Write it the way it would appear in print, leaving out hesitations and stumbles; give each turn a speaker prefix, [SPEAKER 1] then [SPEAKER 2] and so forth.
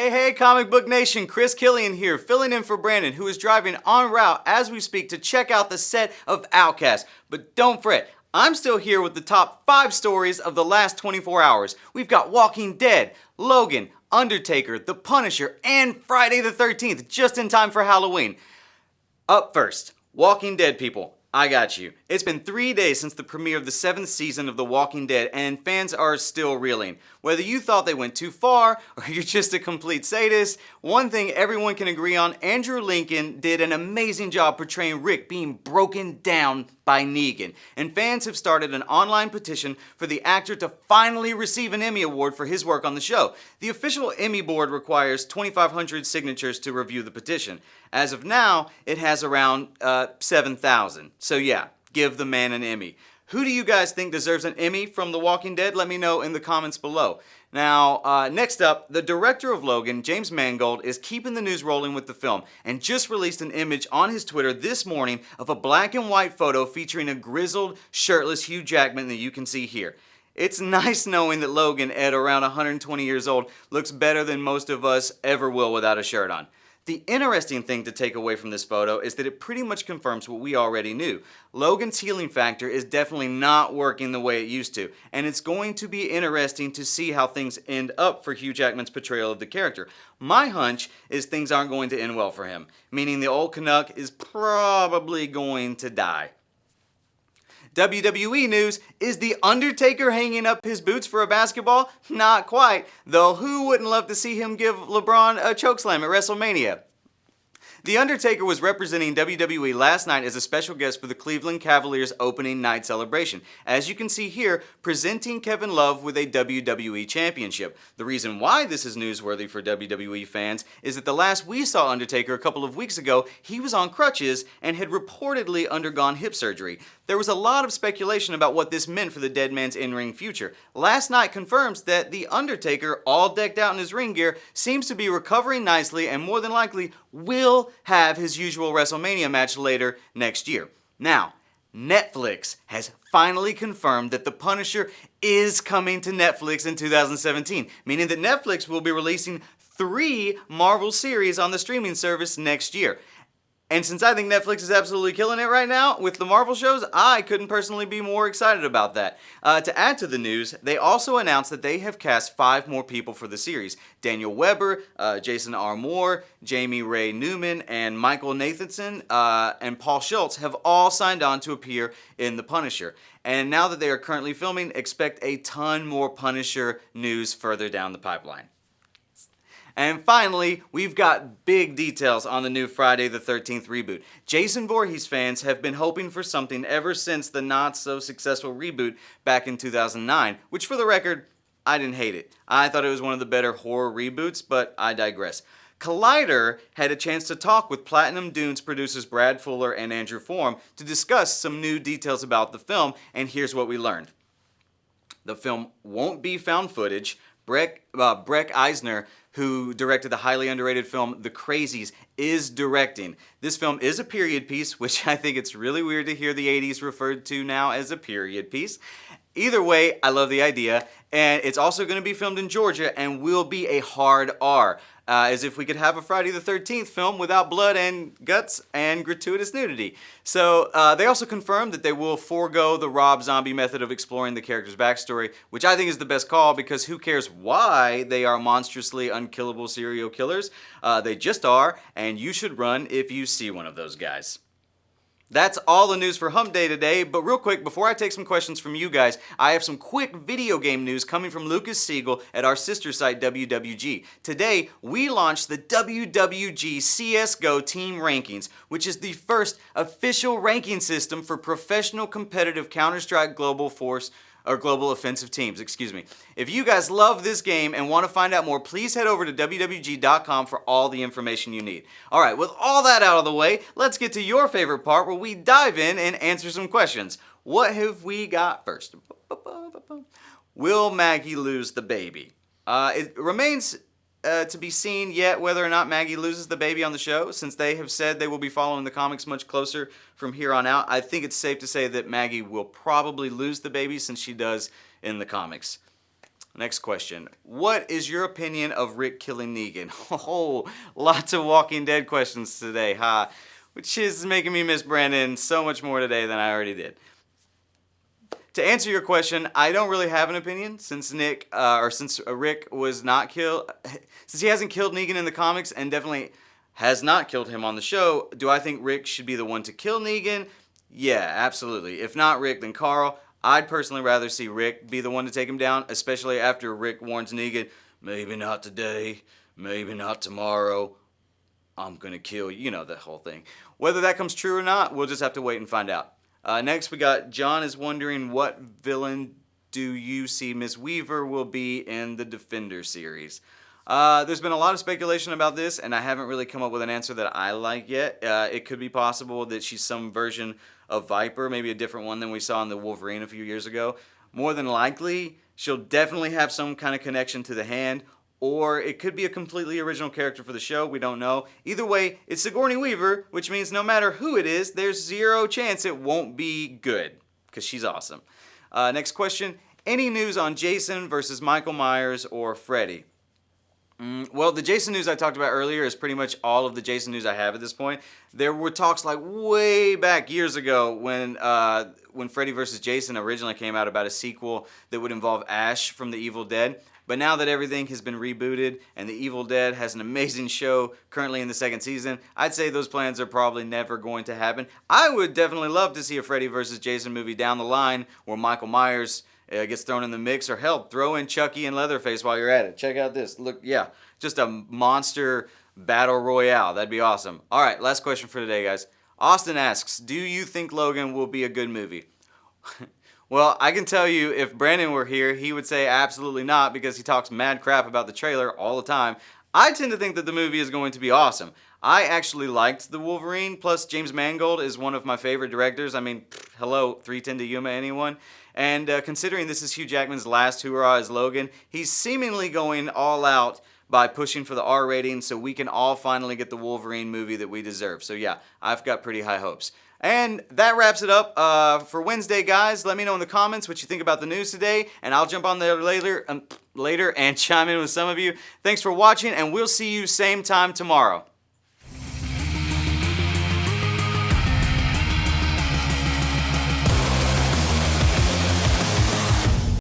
[SPEAKER 1] Hey, Comic Book Nation, Chris Killian here, filling in for Brandon, who is driving en route as we speak to check out the set of Outcast. But don't fret, I'm still here with the top 5 stories of the last 24 hours. We've got Walking Dead, Logan, Undertaker, The Punisher, and Friday the 13th, just in time for Halloween. Up first, Walking Dead people. I got you. It's been 3 days since the premiere of the 7th season of The Walking Dead, and fans are still reeling. Whether you thought they went too far, or you're just a complete sadist, one thing everyone can agree on, Andrew Lincoln did an amazing job portraying Rick being broken down by Negan. And fans have started an online petition for the actor to finally receive an Emmy Award for his work on the show. The official Emmy board requires 2,500 signatures to review the petition. As of now, it has around 7,000. So yeah, give the man an Emmy. Who do you guys think deserves an Emmy from The Walking Dead? Let me know in the comments below. Now, next up, the director of Logan, James Mangold, is keeping the news rolling with the film and just released an image on his Twitter this morning of a black and white photo featuring a grizzled, shirtless Hugh Jackman that you can see here. It's nice knowing that Logan, at around 120 years old, looks better than most of us ever will without a shirt on. The interesting thing to take away from this photo is that it pretty much confirms what we already knew. Logan's healing factor is definitely not working the way it used to, and it's going to be interesting to see how things end up for Hugh Jackman's portrayal of the character. My hunch is things aren't going to end well for him, meaning the old Canuck is probably going to die. WWE news, is The Undertaker hanging up his boots for a basketball? Not quite, though who wouldn't love to see him give LeBron a chokeslam at WrestleMania? The Undertaker was representing WWE last night as a special guest for the Cleveland Cavaliers opening night celebration. As you can see here, presenting Kevin Love with a WWE championship. The reason why this is newsworthy for WWE fans is that the last we saw Undertaker a couple of weeks ago, he was on crutches and had reportedly undergone hip surgery. There was a lot of speculation about what this meant for the dead man's in-ring future. Last night confirms that The Undertaker, all decked out in his ring gear, seems to be recovering nicely and more than likely will have his usual WrestleMania match later next year. Now, Netflix has finally confirmed that The Punisher is coming to Netflix in 2017, meaning that Netflix will be releasing 3 Marvel series on the streaming service next year. And since I think Netflix is absolutely killing it right now with the Marvel shows, I couldn't personally be more excited about that. To add to the news, they also announced that they have cast 5 more people for the series. Daniel Weber, Jason R. Moore, Jamie Ray Newman, and Michael Nathanson, and Paul Schultz have all signed on to appear in The Punisher. And now that they are currently filming, expect a ton more Punisher news further down the pipeline. And finally, we've got big details on the new Friday the 13th reboot. Jason Voorhees fans have been hoping for something ever since the not-so-successful reboot back in 2009, which for the record, I didn't hate it. I thought it was one of the better horror reboots, but I digress. Collider had a chance to talk with Platinum Dunes producers Brad Fuller and Andrew Form to discuss some new details about the film, and here's what we learned. The film won't be found footage. Breck Eisner, who directed the highly underrated film The Crazies, is directing. This film is a period piece, which I think it's really weird to hear the 80s referred to now as a period piece. Either way, I love the idea, and it's also going to be filmed in Georgia and will be a hard R. As if we could have a Friday the 13th film without blood and guts and gratuitous nudity. So they also confirmed that they will forego the Rob Zombie method of exploring the character's backstory, which I think is the best call because who cares why they are monstrously unkillable serial killers? They just are, and you should run if you see one of those guys. That's all the news for Hump Day today, but real quick, before I take some questions from you guys, I have some quick video game news coming from Lucas Siegel at our sister site, WWG. Today, we launched the WWG CSGO Team Rankings, which is the first official ranking system for professional competitive Counter-Strike Global Offensive Teams, If you guys love this game and want to find out more, please head over to WWG.com for all the information you need. Alright, with all that out of the way, let's get to your favorite part where we dive in and answer some questions. What have we got first? Will Maggie lose the baby? It remains to be seen yet whether or not Maggie loses the baby on the show, since they have said they will be following the comics much closer from here on out. I think it's safe to say that Maggie will probably lose the baby since she does in the comics. Next question. What is your opinion of Rick killing Negan? Oh, lots of Walking Dead questions today, huh? Which is making me miss Brandon so much more today than I already did. To answer your question, I don't really have an opinion since Rick was not killed, since he hasn't killed Negan in the comics and definitely has not killed him on the show. Do I think Rick should be the one to kill Negan? Yeah, absolutely. If not Rick, then Carl. I'd personally rather see Rick be the one to take him down, especially after Rick warns Negan, maybe not today, maybe not tomorrow, I'm gonna kill you. You know, the whole thing. Whether that comes true or not, we'll just have to wait and find out. Next, we got John is wondering what villain do you see Miss Weaver will be in the Defender series? There's been a lot of speculation about this, and I haven't really come up with an answer that I like yet. It could be possible that she's some version of Viper, maybe a different one than we saw in the Wolverine a few years ago. More than likely, she'll definitely have some kind of connection to the Hand, or it could be a completely original character for the show. We don't know. Either way, it's Sigourney Weaver, which means no matter who it is, there's zero chance it won't be good, because she's awesome. Next question. Any news on Jason versus Michael Myers or Freddy? Well, the Jason news I talked about earlier is pretty much all of the Jason news I have at this point. There were talks like way back years ago when Freddy vs. Jason originally came out about a sequel that would involve Ash from The Evil Dead. But now that everything has been rebooted and The Evil Dead has an amazing show currently in the second season, I'd say those plans are probably never going to happen. I would definitely love to see a Freddy vs. Jason movie down the line where Michael Myers gets thrown in the mix, or hell, throw in Chucky and Leatherface while you're at it. Check out this. Look, yeah, just a monster battle royale. That'd be awesome. All right, last question for today, guys. Austin asks, do you think Logan will be a good movie? Well, I can tell you if Brandon were here, he would say absolutely not because he talks mad crap about the trailer all the time. I tend to think that the movie is going to be awesome. I actually liked the Wolverine, plus James Mangold is one of my favorite directors. I mean, hello, 3:10 to Yuma, anyone? And considering this is Hugh Jackman's last hurrah as Logan, he's seemingly going all out by pushing for the R rating so we can all finally get the Wolverine movie that we deserve. So yeah, I've got pretty high hopes. And that wraps it up for Wednesday, guys. Let me know in the comments what you think about the news today, and I'll jump on there later and chime in with some of you. Thanks for watching, and we'll see you same time tomorrow.